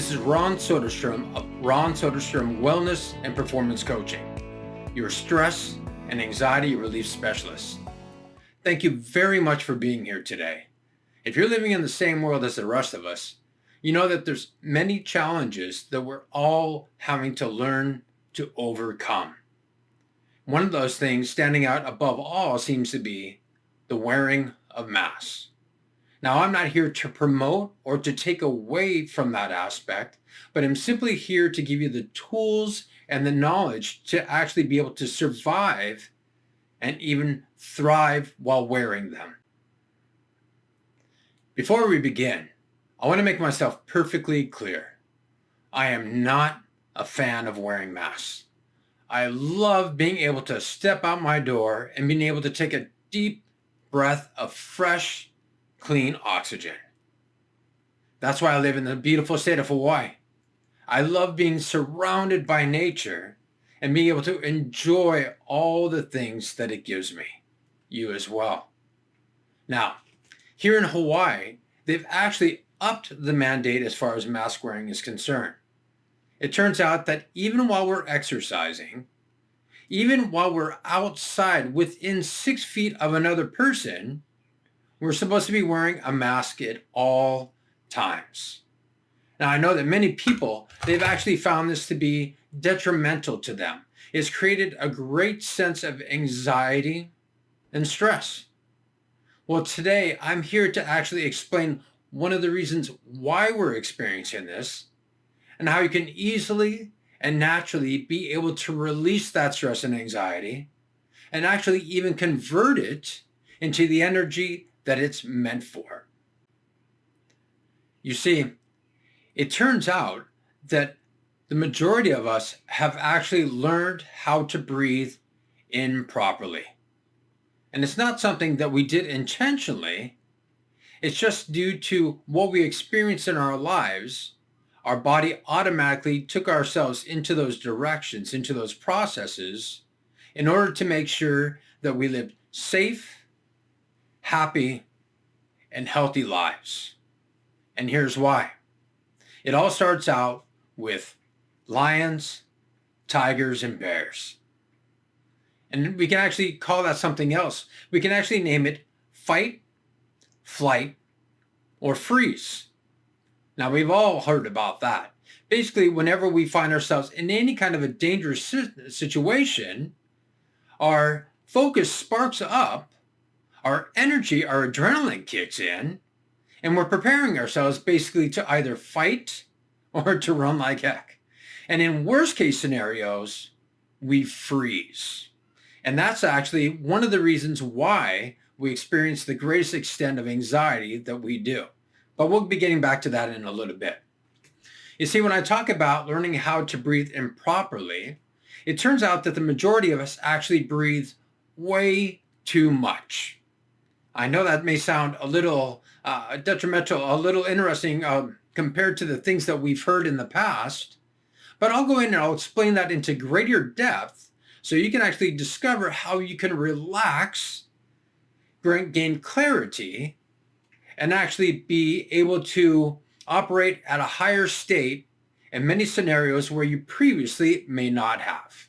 This is Ron Soderstrom of Ron Soderstrom Wellness and Performance Coaching, your stress and anxiety relief specialist. Thank you very much for being here today. If you're living in the same world as the rest of us, you know that there's many challenges that we're all having to learn to overcome. One of those things standing out above all seems to be the wearing of masks. Now, I'm not here to promote or to take away from that aspect, but I'm simply here to give you the tools and the knowledge to actually be able to survive and even thrive while wearing them. Before we begin, I want to make myself perfectly clear. I am not a fan of wearing masks. I love being able to step out my door and being able to take a deep breath of fresh, clean oxygen. That's why I live in the beautiful state of Hawaii. I love being surrounded by nature and being able to enjoy all the things that it gives me. You as well. Now, here in Hawaii, they've actually upped the mandate as far as mask wearing is concerned. It turns out that even while we're exercising, even while we're outside within 6 feet of another person, we're supposed to be wearing a mask at all times. Now, I know that many people, they've actually found this to be detrimental to them. It's created a great sense of anxiety and stress. Well, today I'm here to actually explain one of the reasons why we're experiencing this and how you can easily and naturally be able to release that stress and anxiety and actually even convert it into the energy that it's meant for. You see, it turns out that the majority of us have actually learned how to breathe improperly. And it's not something that we did intentionally. It's just due to what we experienced in our lives. Our body automatically took ourselves into those directions, into those processes, in order to make sure that we lived safe, happy, and healthy lives. And here's why. It all starts out with lions, tigers, and bears. And we can actually call that something else. We can actually name it fight, flight, or freeze. Now, we've all heard about that. Basically, whenever we find ourselves in any kind of a dangerous situation, our focus sparks up, our energy, our adrenaline kicks in, and we're preparing ourselves basically to either fight or to run like heck. And in worst case scenarios, we freeze. And that's actually one of the reasons why we experience the greatest extent of anxiety that we do. But we'll be getting back to that in a little bit. You see, when I talk about learning how to breathe improperly, it turns out that the majority of us actually breathe way too much. I know that may sound a little detrimental, a little interesting compared to the things that we've heard in the past, but I'll go in and I'll explain that into greater depth so you can actually discover how you can relax, gain clarity, and actually be able to operate at a higher state in many scenarios where you previously may not have.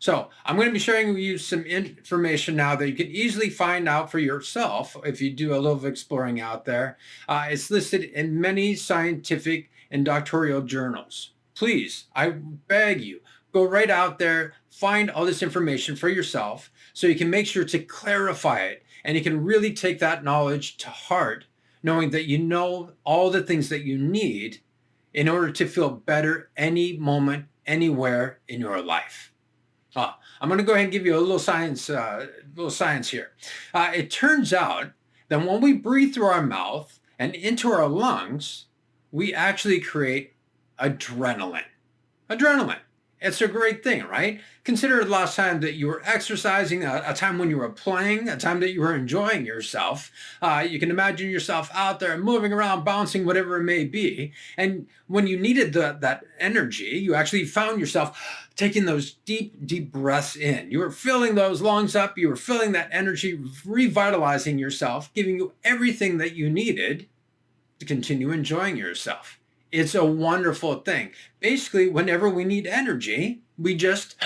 So I'm going to be sharing with you some information now that you can easily find out for yourself if you do a little exploring out there. It's listed in many scientific and doctoral journals. Please, I beg you, go right out there, find all this information for yourself so you can make sure to clarify it and you can really take that knowledge to heart, knowing that you know all the things that you need in order to feel better any moment, anywhere in your life. I'm going to go ahead and give you a little science here. It turns out that when we breathe through our mouth and into our lungs, we actually create adrenaline. Adrenaline. It's a great thing, right? Consider the last time that you were exercising, a time when you were playing, a time that you were enjoying yourself. You can imagine yourself out there moving around, bouncing, whatever it may be. And when you needed that energy, you actually found yourself taking those deep, deep breaths in. You were filling those lungs up. You were filling that energy, revitalizing yourself, giving you everything that you needed to continue enjoying yourself. It's a wonderful thing. Basically, whenever we need energy, we just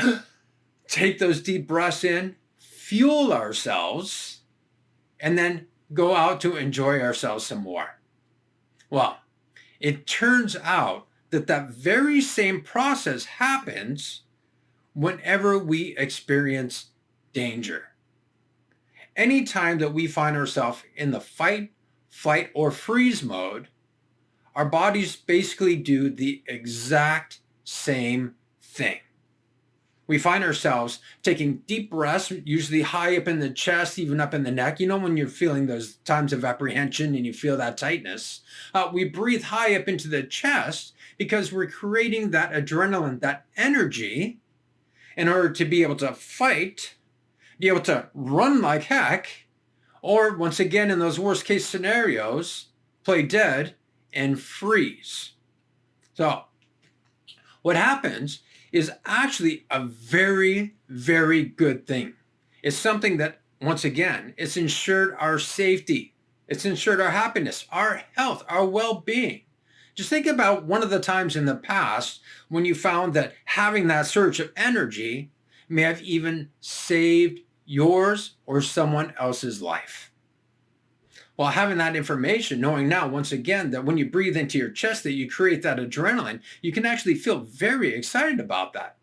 take those deep breaths in, fuel ourselves, and then go out to enjoy ourselves some more. Well, it turns out that that very same process happens whenever we experience danger. Anytime that we find ourselves in the fight, flight, or freeze mode, our bodies basically do the exact same thing. We find ourselves taking deep breaths, usually high up in the chest, even up in the neck. You know, when you're feeling those times of apprehension and you feel that tightness, we breathe high up into the chest because we're creating that adrenaline, that energy, in order to be able to fight, be able to run like heck, or once again, in those worst case scenarios, play dead and freeze. So what happens is actually a very, very good thing. It's something that, once again, it's ensured our safety. It's ensured our happiness, our health, our well-being. Just think about one of the times in the past when you found that having that surge of energy may have even saved yours or someone else's life. Well, having that information, knowing now, once again, that when you breathe into your chest, that you create that adrenaline, you can actually feel very excited about that.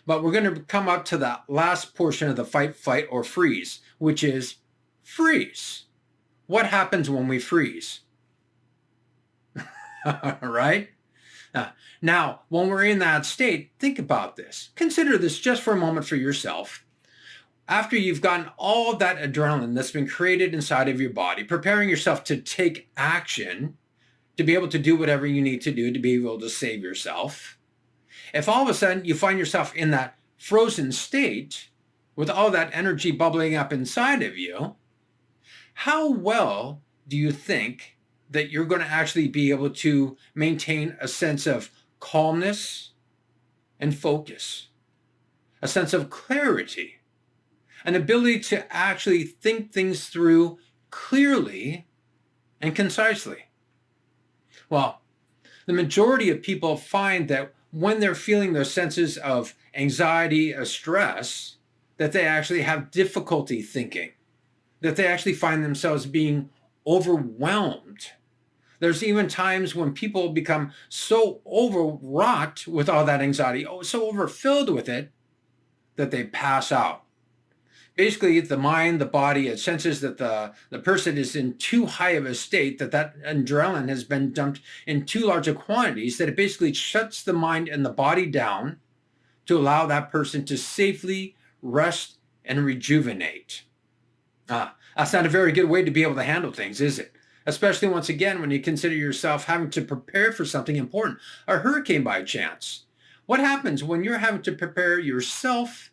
But we're going to come up to that last portion of the fight, flight, or freeze, which is freeze. What happens when we freeze? Right? Now, when we're in that state, think about this. Consider this just for a moment for yourself. After you've gotten all of that adrenaline that's been created inside of your body, preparing yourself to take action, to be able to do whatever you need to do to be able to save yourself, if all of a sudden you find yourself in that frozen state with all that energy bubbling up inside of you, how well do you think that you're going to actually be able to maintain a sense of calmness and focus, a sense of clarity, an ability to actually think things through clearly and concisely? Well, the majority of people find that when they're feeling those senses of anxiety or stress, that they actually have difficulty thinking, that they actually find themselves being overwhelmed. There's even times when people become so overwrought with all that anxiety, so overfilled with it, that they pass out. Basically, the mind, the body, it senses that the person is in too high of a state, that adrenaline has been dumped in too large of quantities, that it basically shuts the mind and the body down to allow that person to safely rest and rejuvenate. That's not a very good way to be able to handle things, is it? Especially, once again, when you consider yourself having to prepare for something important, a hurricane by chance. What happens when you're having to prepare yourself,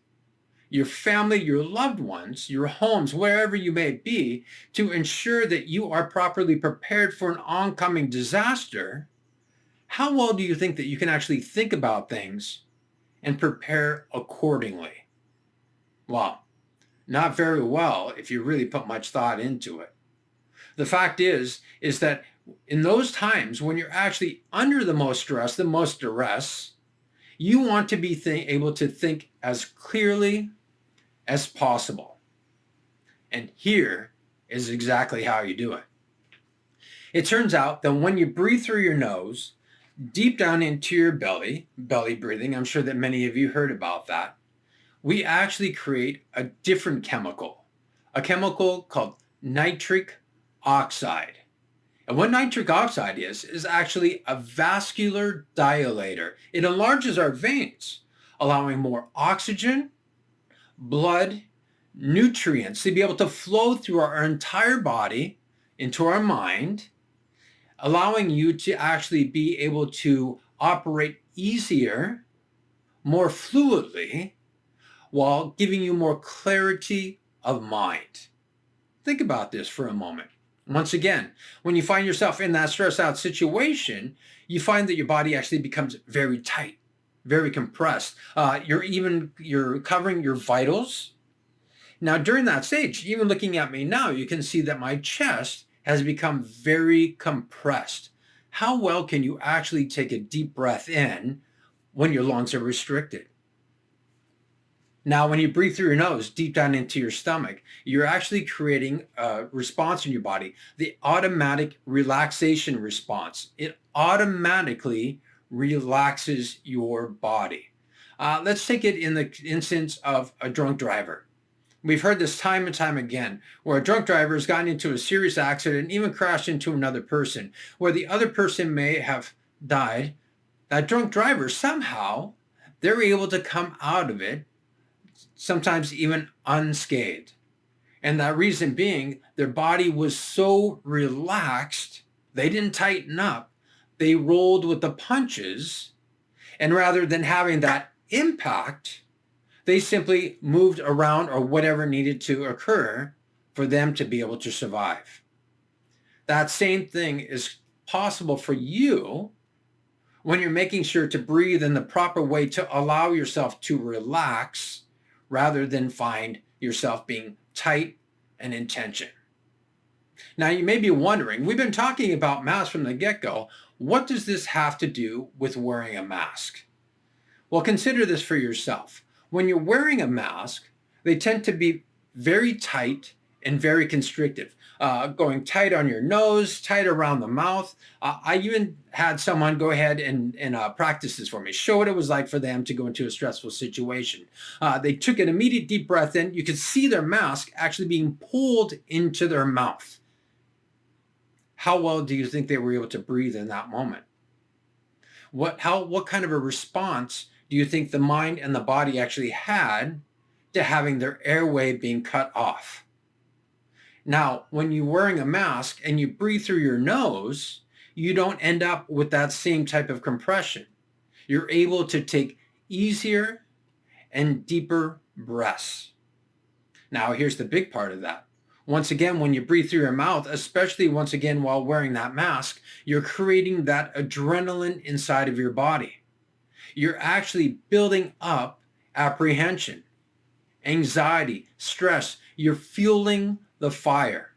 your family, your loved ones, your homes, wherever you may be, to ensure that you are properly prepared for an oncoming disaster? How well do you think that you can actually think about things and prepare accordingly? Well, not very well if you really put much thought into it. The fact is that in those times when you're actually under the most stress, the most duress, you want to be able to think as clearly as possible. And here is exactly how you do it. It turns out that when you breathe through your nose, deep down into your belly breathing, I'm sure that many of you heard about that, we actually create a different chemical, a chemical called nitric oxide. And what nitric oxide is actually a vascular dilator. It enlarges our veins, allowing more oxygen, blood, nutrients to be able to flow through our entire body into our mind, allowing you to actually be able to operate easier, more fluidly, while giving you more clarity of mind. Think about this for a moment. Once again, when you find yourself in that stress out situation, you find that your body actually becomes very tight, very compressed. You're covering your vitals. Now, during that stage, even looking at me now, you can see that my chest has become very compressed. How well can you actually take a deep breath in when your lungs are restricted? Now, when you breathe through your nose deep down into your stomach, you're actually creating a response in your body, the automatic relaxation response. It automatically relaxes your body. Let's take it in the instance of a drunk driver. We've heard this time and time again, where a drunk driver has gotten into a serious accident and even crashed into another person, where the other person may have died. That drunk driver, somehow, they're able to come out of it, sometimes even unscathed. And that reason being, their body was so relaxed, they didn't tighten up, they rolled with the punches, and rather than having that impact, they simply moved around or whatever needed to occur for them to be able to survive. That same thing is possible for you when you're making sure to breathe in the proper way to allow yourself to relax rather than find yourself being tight and in tension. Now, you may be wondering, we've been talking about masks from the get-go. What does this have to do with wearing a mask? Well, consider this for yourself. When you're wearing a mask, they tend to be very tight and very constrictive, going tight on your nose, tight around the mouth. I even had someone go ahead and practice this for me, show what it was like for them to go into a stressful situation. They took an immediate deep breath in. You could see their mask actually being pulled into their mouth. How well do you think they were able to breathe in that moment? What kind of a response do you think the mind and the body actually had to having their airway being cut off? Now, when you're wearing a mask and you breathe through your nose, you don't end up with that same type of compression. You're able to take easier and deeper breaths. Now, here's the big part of that. Once again, when you breathe through your mouth, especially once again while wearing that mask, you're creating that adrenaline inside of your body. You're actually building up apprehension, anxiety, stress. You're fueling the fire.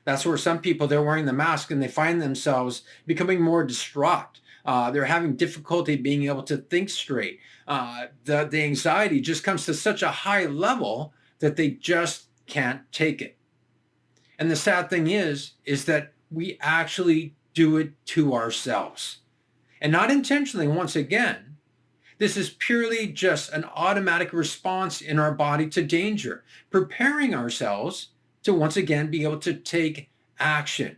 That's where some people, they're wearing the mask and they find themselves becoming more distraught. They're having difficulty being able to think straight. The anxiety just comes to such a high level that they just can't take it. And the sad thing is that we actually do it to ourselves. And not intentionally, once again. This is purely just an automatic response in our body to danger, preparing ourselves to once again be able to take action.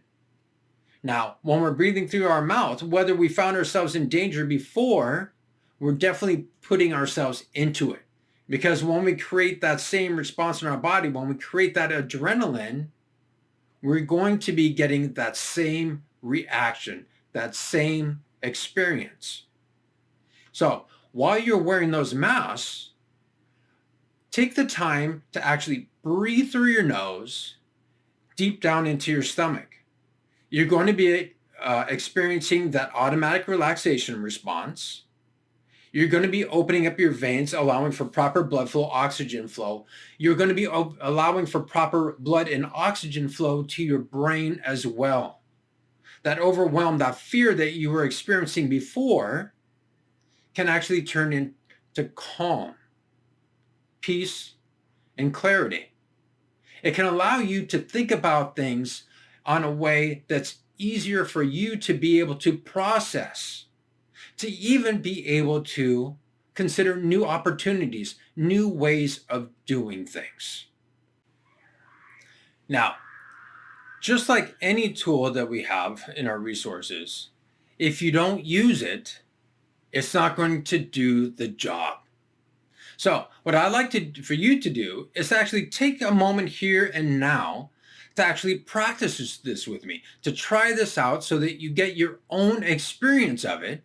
Now, when we're breathing through our mouth, whether we found ourselves in danger before, we're definitely putting ourselves into it. Because when we create that same response in our body, when we create that adrenaline, we're going to be getting that same reaction, that same experience. So while you're wearing those masks, take the time to actually breathe through your nose, deep down into your stomach. You're going to be experiencing that automatic relaxation response. You're going to be opening up your veins, allowing for proper blood flow, oxygen flow. You're going to be allowing for proper blood and oxygen flow to your brain as well. That overwhelm, that fear that you were experiencing before can actually turn into calm, peace, and clarity. It can allow you to think about things on a way that's easier for you to be able to process, to even be able to consider new opportunities, new ways of doing things. Now, just like any tool that we have in our resources, if you don't use it, it's not going to do the job. So what I'd like for you to do is actually take a moment here and now to actually practice this with me, to try this out so that you get your own experience of it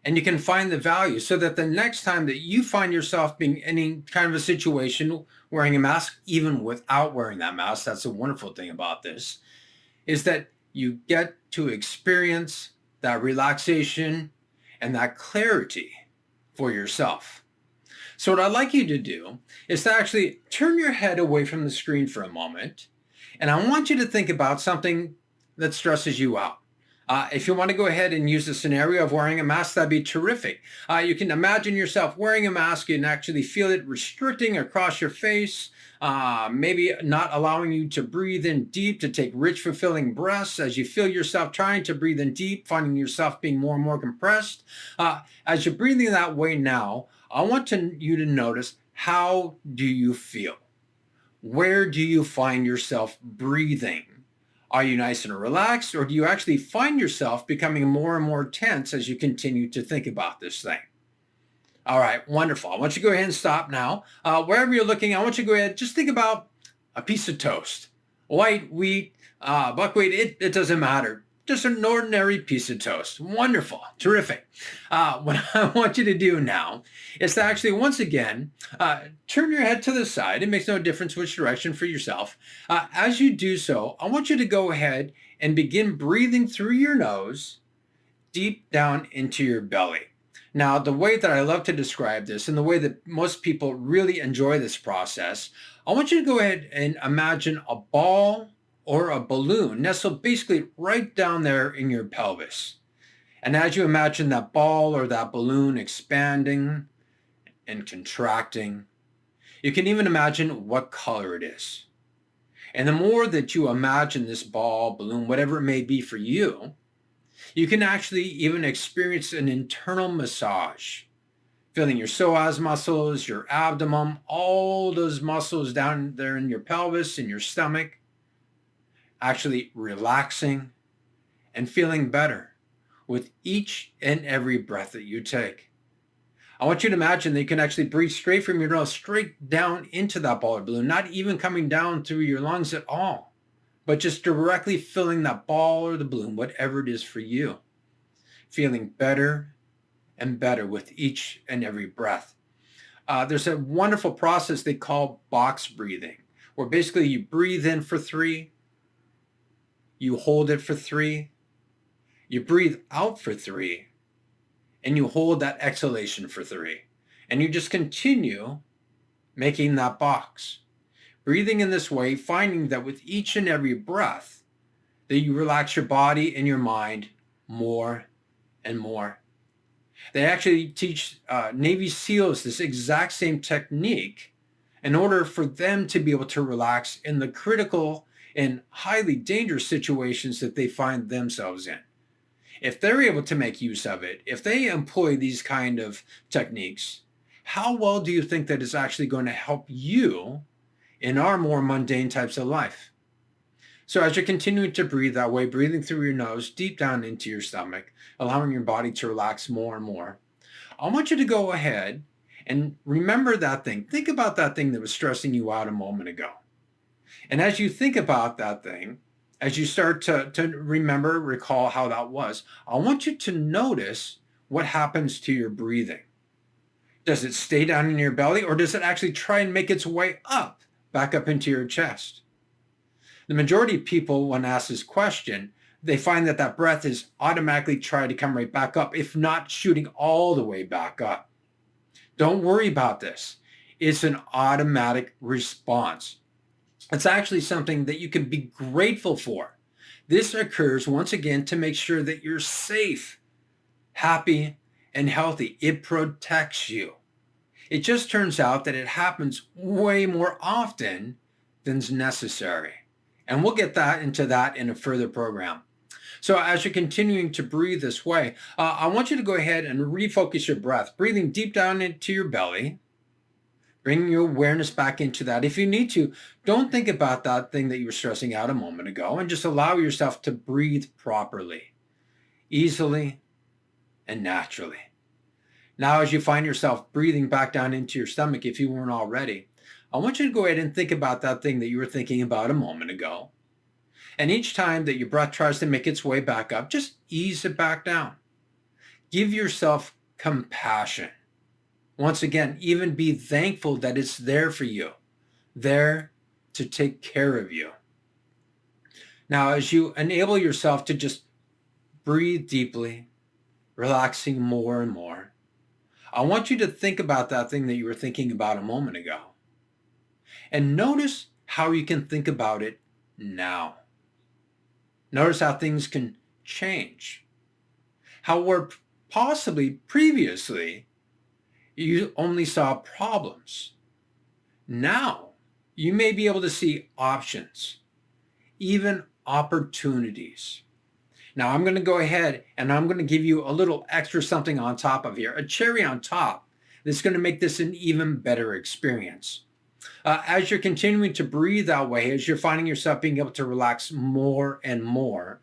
and you can find the value, so that the next time that you find yourself being in any kind of a situation wearing a mask, even without wearing that mask, that's a wonderful thing about this, is that you get to experience that relaxation and that clarity for yourself. So what I'd like you to do is to actually turn your head away from the screen for a moment, and I want you to think about something that stresses you out. If you want to go ahead and use the scenario of wearing a mask, that'd be terrific. You can imagine yourself wearing a mask and actually feel it restricting across your face, maybe not allowing you to breathe in deep, to take rich, fulfilling breaths as you feel yourself trying to breathe in deep, finding yourself being more and more compressed. As you're breathing that way now, I want you to notice, how do you feel? Where do you find yourself breathing? Are you nice and relaxed, or do you actually find yourself becoming more and more tense as you continue to think about this thing? All right, wonderful. I want you to go ahead and stop now. Wherever you're looking, I want you to go ahead, just think about a piece of toast. White, wheat, buckwheat, it doesn't matter. Just an ordinary piece of toast. Wonderful, terrific. What I want you to do now is to actually, once again, turn your head to the side. It makes no difference which direction for yourself. As you do so, I want you to go ahead and begin breathing through your nose deep down into your belly. Now, the way that I love to describe this, and the way that most people really enjoy this process, I want you to go ahead and imagine a ball or a balloon nestled basically right down there in your pelvis. And as you imagine that ball or that balloon expanding and contracting, you can even imagine what color it is. And the more that you imagine this ball, balloon, whatever it may be for you, you can actually even experience an internal massage, feeling your psoas muscles, your abdomen, all those muscles down there in your pelvis, in your stomach, actually relaxing and feeling better with each and every breath that you take. I want you to imagine that you can actually breathe straight from your nose, straight down into that ball or balloon, not even coming down through your lungs at all, but just directly filling that ball or the balloon, whatever it is for you, feeling better and better with each and every breath. There's a wonderful process they call box breathing, where basically you breathe in for 3, you hold it for 3, you breathe out for 3, and you hold that exhalation for 3. And you just continue making that box. Breathing in this way, finding that with each and every breath, that you relax your body and your mind more and more. They actually teach Navy SEALs this exact same technique in order for them to be able to relax in the critical and highly dangerous situations that they find themselves in. If they're able to make use of it, if they employ these kind of techniques, how well do you think that it's actually going to help you in our more mundane types of life? So as you're continuing to breathe that way, breathing through your nose, deep down into your stomach, allowing your body to relax more and more, I want you to go ahead and remember that thing. Think about that thing that was stressing you out a moment ago. And as you think about that thing, as you start to remember, recall how that was, I want you to notice what happens to your breathing. Does it stay down in your belly, or does it actually try and make its way up, back up into your chest? The majority of people, when asked this question, they find that that breath is automatically trying to come right back up, if not shooting all the way back up. Don't worry about this. It's an automatic response. It's actually something that you can be grateful for. This occurs, once again, to make sure that you're safe, happy, and healthy. It protects you. It just turns out that it happens way more often than's necessary. And we'll get into that in a further program. So as you're continuing to breathe this way, I want you to go ahead and refocus your breath, breathing deep down into your belly, bringing your awareness back into that. If you need to, don't think about that thing that you were stressing out a moment ago, and just allow yourself to breathe properly, easily, and naturally. Now, as you find yourself breathing back down into your stomach, if you weren't already, I want you to go ahead and think about that thing that you were thinking about a moment ago. And each time that your breath tries to make its way back up, just ease it back down. Give yourself compassion. Once again, even be thankful that it's there for you, there to take care of you. Now, as you enable yourself to just breathe deeply, relaxing more and more, I want you to think about that thing that you were thinking about a moment ago. And notice how you can think about it now. Notice how things can change. How where possibly previously you only saw problems. Now you may be able to see options, even opportunities. Now I'm going to go ahead and I'm going to give you a little extra something on top of here, a cherry on top that's going to make this an even better experience. As you're continuing to breathe that way, as you're finding yourself being able to relax more and more,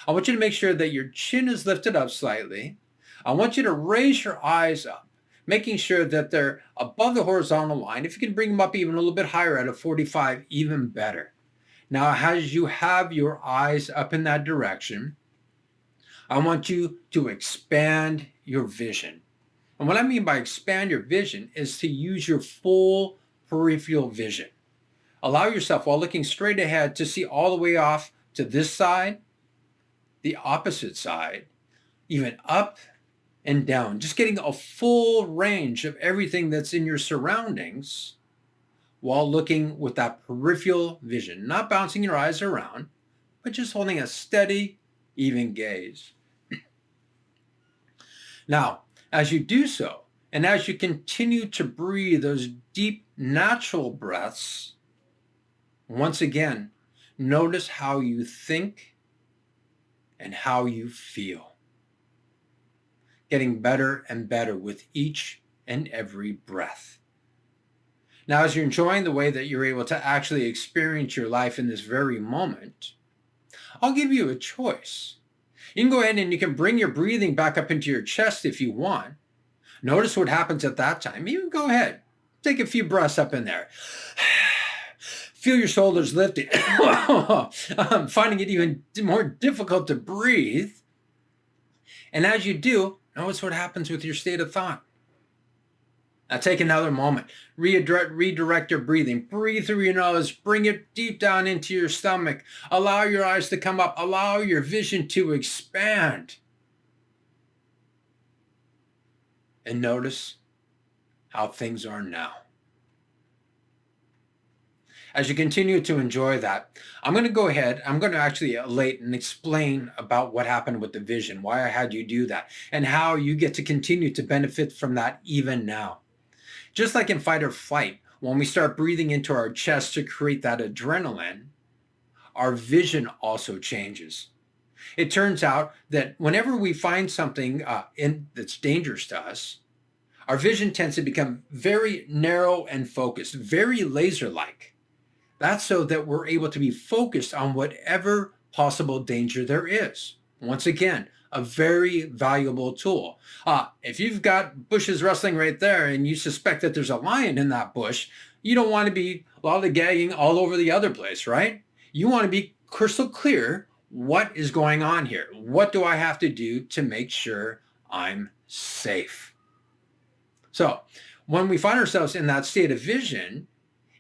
I want you to make sure that your chin is lifted up slightly. I want you to raise your eyes up, making sure that they're above the horizontal line. If you can bring them up even a little bit higher at a 45, even better. Now, as you have your eyes up in that direction, I want you to expand your vision. And what I mean by expand your vision is to use your full peripheral vision. Allow yourself, while looking straight ahead, to see all the way off to this side, the opposite side, even up and down, just getting a full range of everything that's in your surroundings while looking with that peripheral vision, not bouncing your eyes around, but just holding a steady, even gaze. Now, as you do so, and as you continue to breathe those deep, natural breaths, once again, notice how you think and how you feel. Getting better and better with each and every breath. Now, as you're enjoying the way that you're able to actually experience your life in this very moment, I'll give you a choice. You can go ahead and you can bring your breathing back up into your chest if you want. Notice what happens at that time. You can go ahead. Take a few breaths up in there. Feel your shoulders lifting. I'm finding it even more difficult to breathe. And as you do, notice what happens with your state of thought. Now take another moment. Redirect your breathing. Breathe through your nose. Bring it deep down into your stomach. Allow your eyes to come up. Allow your vision to expand. And notice how things are now. As you continue to enjoy that, I'm going to go ahead, I'm going to actually elate and explain about what happened with the vision, why I had you do that, and how you get to continue to benefit from that even now. Just like in fight or flight, when we start breathing into our chest to create that adrenaline, our vision also changes. It turns out that whenever we find something that's dangerous to us, our vision tends to become very narrow and focused, very laser-like. That's so that we're able to be focused on whatever possible danger there is. Once again, a very valuable tool. If you've got bushes rustling right there and you suspect that there's a lion in that bush, you don't want to be lollygagging all over the other place, right? You want to be crystal clear what is going on here. What do I have to do to make sure I'm safe? So when we find ourselves in that state of vision,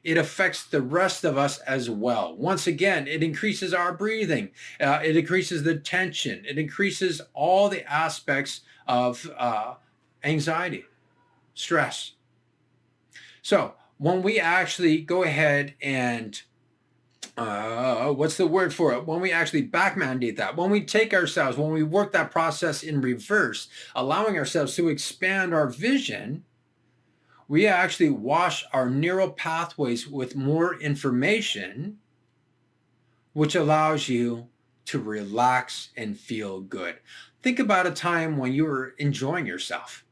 it affects the rest of us as well. Once again, it increases our breathing. It increases the tension. It increases all the aspects of anxiety, stress. So when we actually go ahead and, what's the word for it? When we actually back mandate that, when we take ourselves, when we work that process in reverse, allowing ourselves to expand our vision, we actually wash our neural pathways with more information, which allows you to relax and feel good. Think about a time when you were enjoying yourself,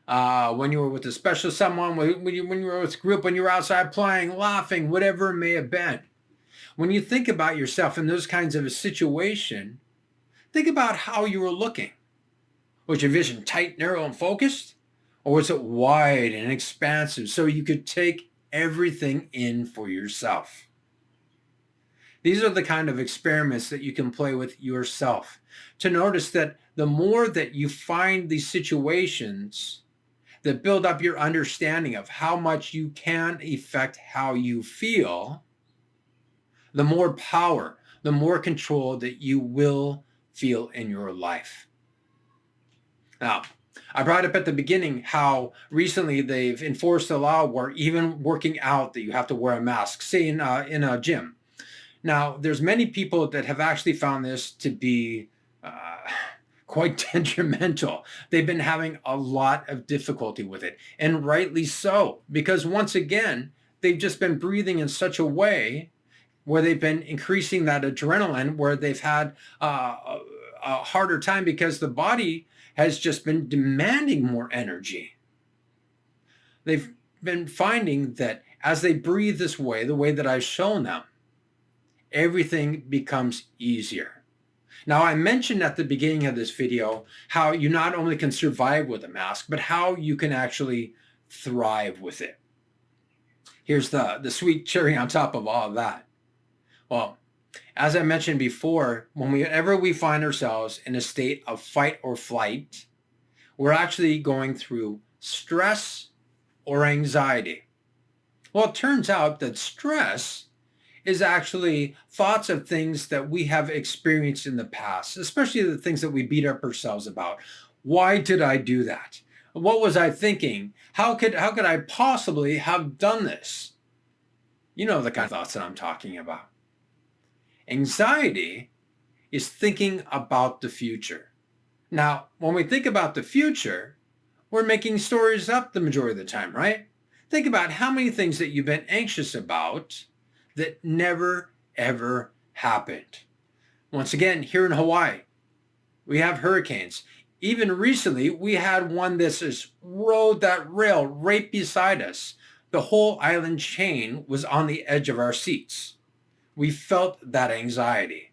when you were with a special someone, when you were with a group, when you were outside playing, laughing, whatever it may have been. When you think about yourself in those kinds of a situation, think about how you were looking. Was your vision tight, narrow, and focused? Or was it wide and expansive so you could take everything in for yourself? These are the kind of experiments that you can play with yourself to notice that the more that you find these situations that build up your understanding of how much you can affect how you feel, the more power, the more control that you will feel in your life. Now, I brought up at the beginning how recently they've enforced a law where even working out that you have to wear a mask, say in a gym. Now, there's many people that have actually found this to be uh, quite detrimental. They've been having a lot of difficulty with it, and rightly so, because once again, they've just been breathing in such a way where they've been increasing that adrenaline, where they've had a harder time because the body has just been demanding more energy. They've been finding that as they breathe this way, the way that I've shown them, everything becomes easier. Now, I mentioned at the beginning of this video how you not only can survive with a mask, but how you can actually thrive with it. Here's the sweet cherry on top of all of that. Well, as I mentioned before, whenever we find ourselves in a state of fight or flight, we're actually going through stress or anxiety. Well, it turns out that stress is actually thoughts of things that we have experienced in the past, especially the things that we beat up ourselves about. Why did I do that? What was I thinking? How could I possibly have done this? You know the kind of thoughts that I'm talking about. Anxiety is thinking about the future. Now, when we think about the future, we're making stories up the majority of the time, right? Think about how many things that you've been anxious about that never, ever happened. Once again, here in Hawaii, we have hurricanes. Even recently, we had one that just rode that rail right beside us. The whole island chain was on the edge of our seats. We felt that anxiety.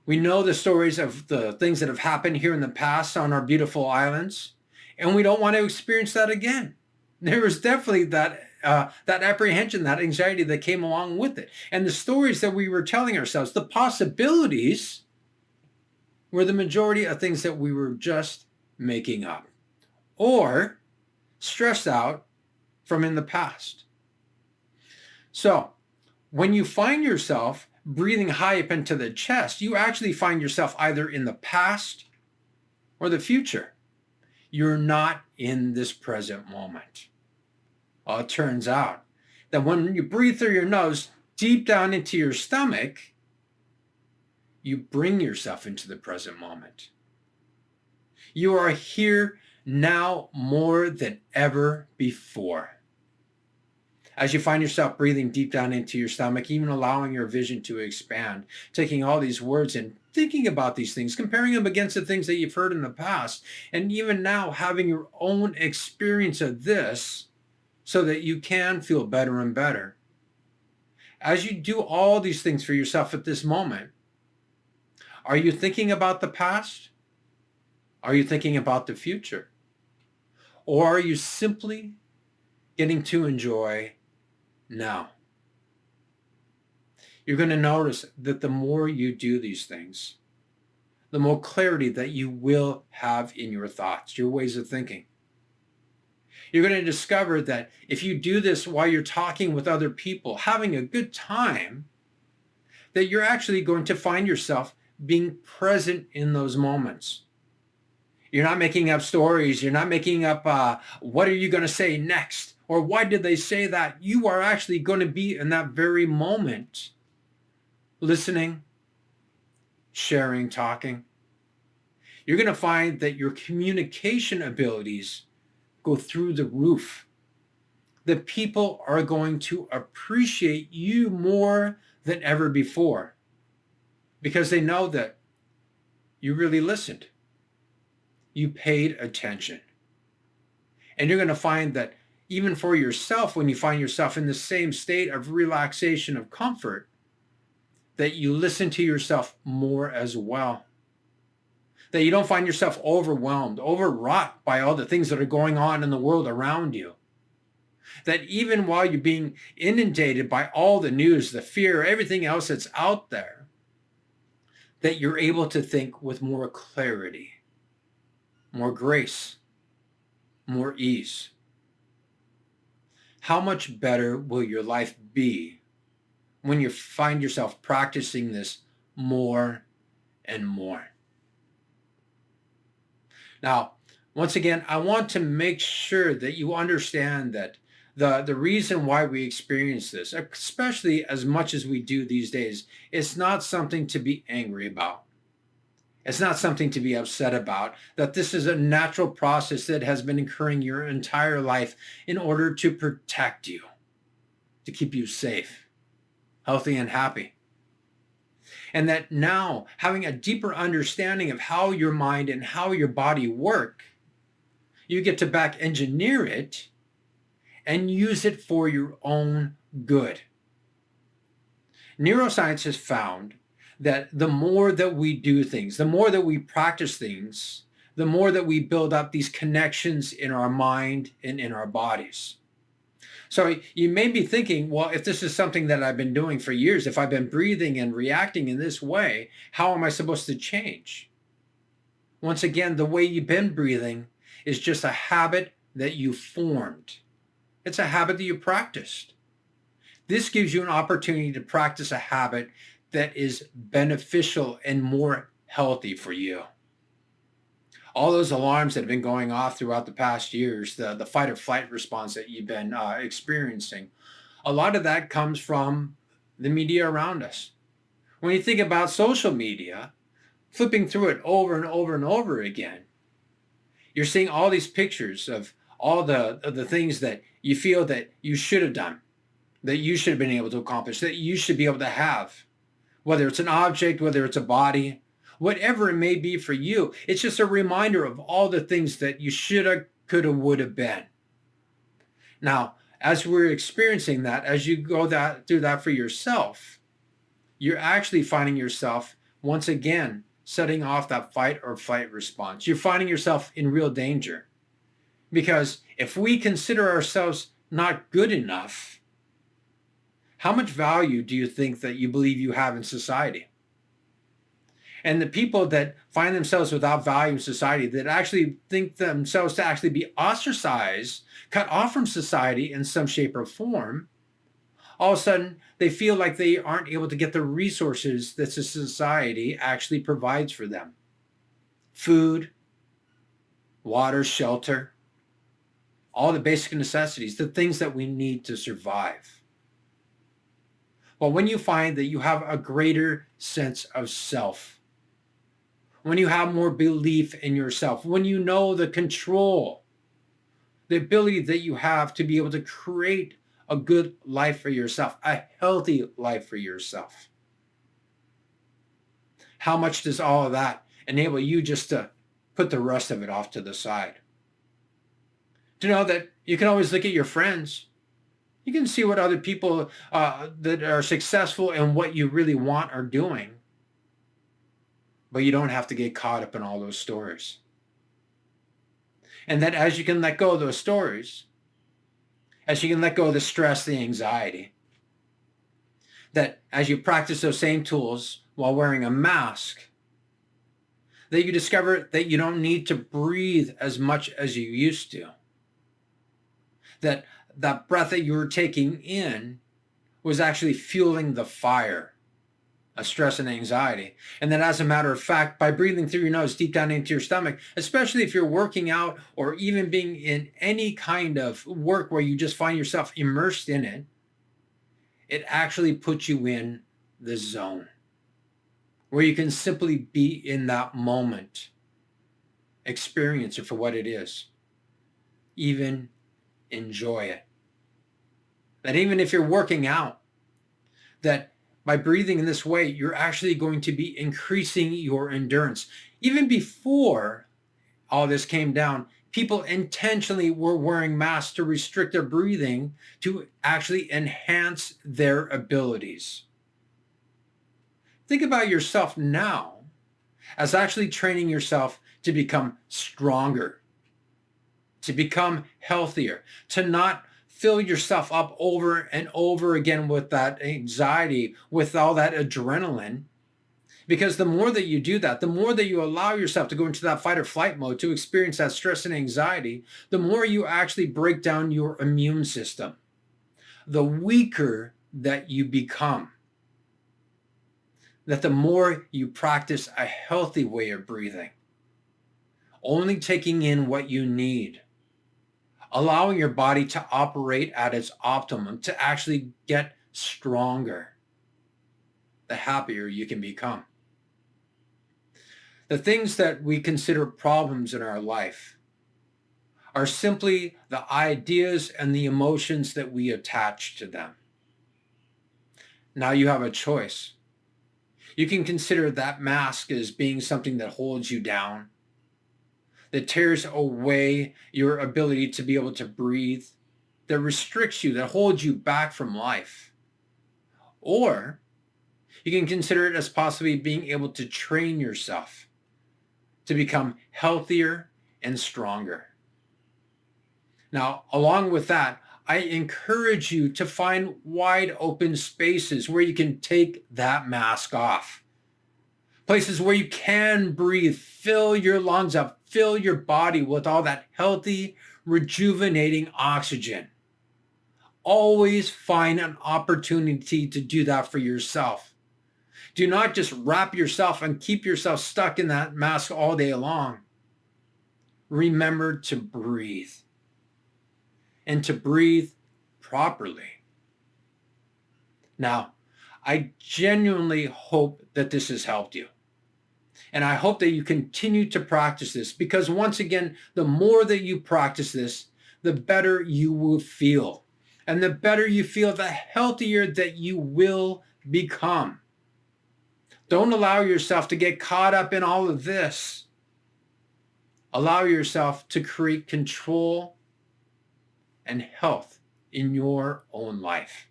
We know the stories of the things that have happened here in the past on our beautiful islands, and we don't want to experience that again. There was definitely that apprehension, that anxiety that came along with it. And the stories that we were telling ourselves, the possibilities, were the majority of things that we were just making up or stressed out from in the past. So when you find yourself breathing high up into the chest, you actually find yourself either in the past or the future. You're not in this present moment. Well, it turns out that when you breathe through your nose deep down into your stomach, you bring yourself into the present moment. You are here now more than ever before. As you find yourself breathing deep down into your stomach, even allowing your vision to expand, taking all these words and thinking about these things, comparing them against the things that you've heard in the past, and even now having your own experience of this so that you can feel better and better. As you do all these things for yourself at this moment, are you thinking about the past? Are you thinking about the future? Or are you simply getting to enjoy now? You're going to notice that the more you do these things, the more clarity that you will have in your thoughts, your ways of thinking. You're going to discover that if you do this while you're talking with other people, having a good time, that you're actually going to find yourself being present in those moments. You're not making up stories. You're not making up what are you going to say next? Or why did they say that? You are actually going to be in that very moment, listening, sharing, talking. You're going to find that your communication abilities go through the roof. The people are going to appreciate you more than ever before because they know that you really listened. You paid attention. And you're going to find that even for yourself, when you find yourself in the same state of relaxation, of comfort, that you listen to yourself more as well. That you don't find yourself overwhelmed, overwrought by all the things that are going on in the world around you. That even while you're being inundated by all the news, the fear, everything else that's out there, that you're able to think with more clarity, more grace, more ease. How much better will your life be when you find yourself practicing this more and more? Now, once again, I want to make sure that you understand that the reason why we experience this, especially as much as we do these days, it's not something to be angry about. It's not something to be upset about, that this is a natural process that has been occurring your entire life in order to protect you, to keep you safe, healthy, and happy. And that now, having a deeper understanding of how your mind and how your body work, you get to back engineer it and use it for your own good. Neuroscience has found that the more that we do things, the more that we practice things, the more that we build up these connections in our mind and in our bodies. So you may be thinking, well, if this is something that I've been doing for years, if I've been breathing and reacting in this way, how am I supposed to change? Once again, the way you've been breathing is just a habit that you formed. It's a habit that you practiced. This gives you an opportunity to practice a habit that is beneficial and more healthy for you. All those alarms that have been going off throughout the past years, the fight or flight response that you've been experiencing, a lot of that comes from the media around us. When you think about social media, flipping through it over and over and over again, you're seeing all these pictures of all the things that you feel that you should have done, that you should have been able to accomplish, that you should be able to have. Whether it's an object, whether it's a body, whatever it may be for you, it's just a reminder of all the things that you should have, could have, would have been. Now, as we're experiencing that, as you go through that for yourself, you're actually finding yourself once again setting off that fight or flight response. You're finding yourself in real danger. Because if we consider ourselves not good enough, how much value do you think that you believe you have in society? And the people that find themselves without value in society, that actually think themselves to actually be ostracized, cut off from society in some shape or form, all of a sudden they feel like they aren't able to get the resources that the society actually provides for them. Food, water, shelter, all the basic necessities, the things that we need to survive. Well, when you find that you have a greater sense of self, when you have more belief in yourself, when you know the control, the ability that you have to be able to create a good life for yourself, a healthy life for yourself, how much does all of that enable you just to put the rest of it off to the side? To know that you can always look at your friends. You can see what other people that are successful and what you really want are doing. But you don't have to get caught up in all those stories. And that as you can let go of those stories, as you can let go of the stress, the anxiety, that as you practice those same tools while wearing a mask, that you discover that you don't need to breathe as much as you used to. That breath that you were taking in was actually fueling the fire of stress and anxiety. And then as a matter of fact, by breathing through your nose deep down into your stomach, especially if you're working out or even being in any kind of work where you just find yourself immersed in it, it actually puts you in the zone where you can simply be in that moment, experience it for what it is, even enjoy it. That even if you're working out, that by breathing in this way, you're actually going to be increasing your endurance. Even before all this came down, people intentionally were wearing masks to restrict their breathing to actually enhance their abilities. Think about yourself now as actually training yourself to become stronger, to become healthier, to not fill yourself up over and over again with that anxiety, with all that adrenaline. Because the more that you do that, the more that you allow yourself to go into that fight or flight mode, to experience that stress and anxiety, the more you actually break down your immune system, the weaker that you become. That the more you practice a healthy way of breathing, only taking in what you need, allowing your body to operate at its optimum, to actually get stronger, the happier you can become. The things that we consider problems in our life are simply the ideas and the emotions that we attach to them. Now you have a choice. You can consider that mask as being something that holds you down, that tears away your ability to be able to breathe, that restricts you, that holds you back from life. Or you can consider it as possibly being able to train yourself to become healthier and stronger. Now, along with that, I encourage you to find wide open spaces where you can take that mask off. Places where you can breathe, fill your lungs up, fill your body with all that healthy, rejuvenating oxygen. Always find an opportunity to do that for yourself. Do not just wrap yourself and keep yourself stuck in that mask all day long. Remember to breathe, and to breathe properly. Now, I genuinely hope that this has helped you. And I hope that you continue to practice this, because once again, the more that you practice this, the better you will feel. And the better you feel, the healthier that you will become. Don't allow yourself to get caught up in all of this. Allow yourself to create control and health in your own life.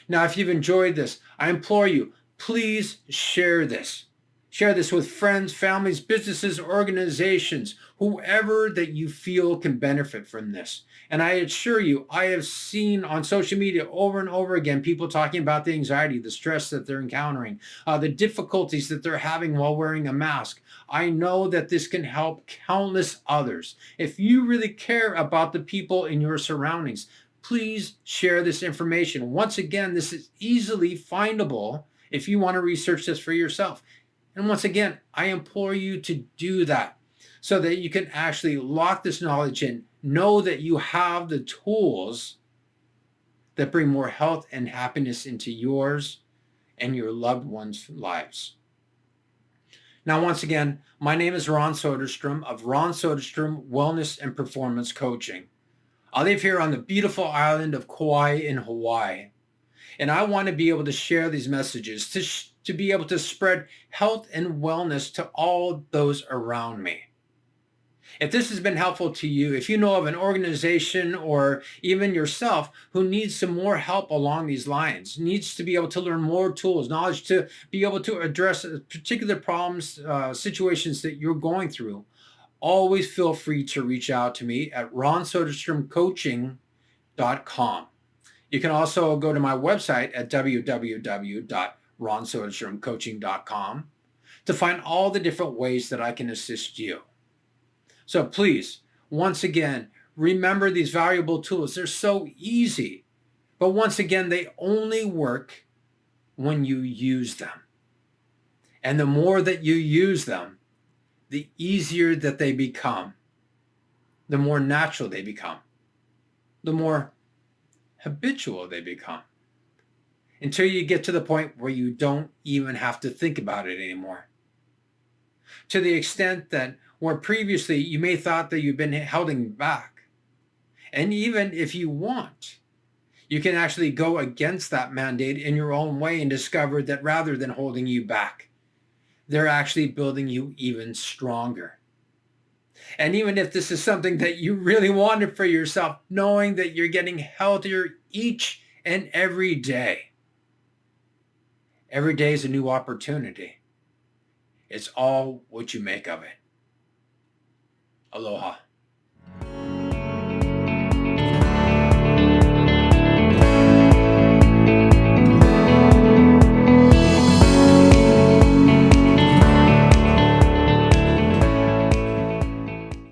Now, if you've enjoyed this, I implore you, please share this. Share this with friends, families, businesses, organizations, whoever that you feel can benefit from this. And I assure you, I have seen on social media over and over again people talking about the anxiety, the stress that they're encountering, the difficulties that they're having while wearing a mask. I know that this can help countless others. If you really care about the people in your surroundings, please share this information. Once again, this is easily findable if you want to research this for yourself. And once again, I implore you to do that so that you can actually lock this knowledge in. Know that you have the tools that bring more health and happiness into yours and your loved ones' lives. Now, once again, my name is Ron Soderstrom of Ron Soderstrom Wellness and Performance Coaching. I live here on the beautiful island of Kauai in Hawaii. And I want to be able to share these messages to be able to spread health and wellness to all those around me. If this has been helpful to you, if you know of an organization or even yourself who needs some more help along these lines, needs to be able to learn more tools, knowledge to be able to address particular problems, situations that you're going through, always feel free to reach out to me at ronsoderstromcoaching.com. You can also go to my website at www.ronsoderstromcoaching.com to find all the different ways that I can assist you. So please, once again, remember these valuable tools. They're so easy, but once again, they only work when you use them. And the more that you use them, the easier that they become, the more natural they become, the more habitual they become, until you get to the point where you don't even have to think about it anymore. To the extent that where previously you may thought that you've been holding back. And even if you want, you can actually go against that mandate in your own way and discover that rather than holding you back, they're actually building you even stronger. And even if this is something that you really wanted for yourself, knowing that you're getting healthier each and every day. Every day is a new opportunity. It's all what you make of it. Aloha.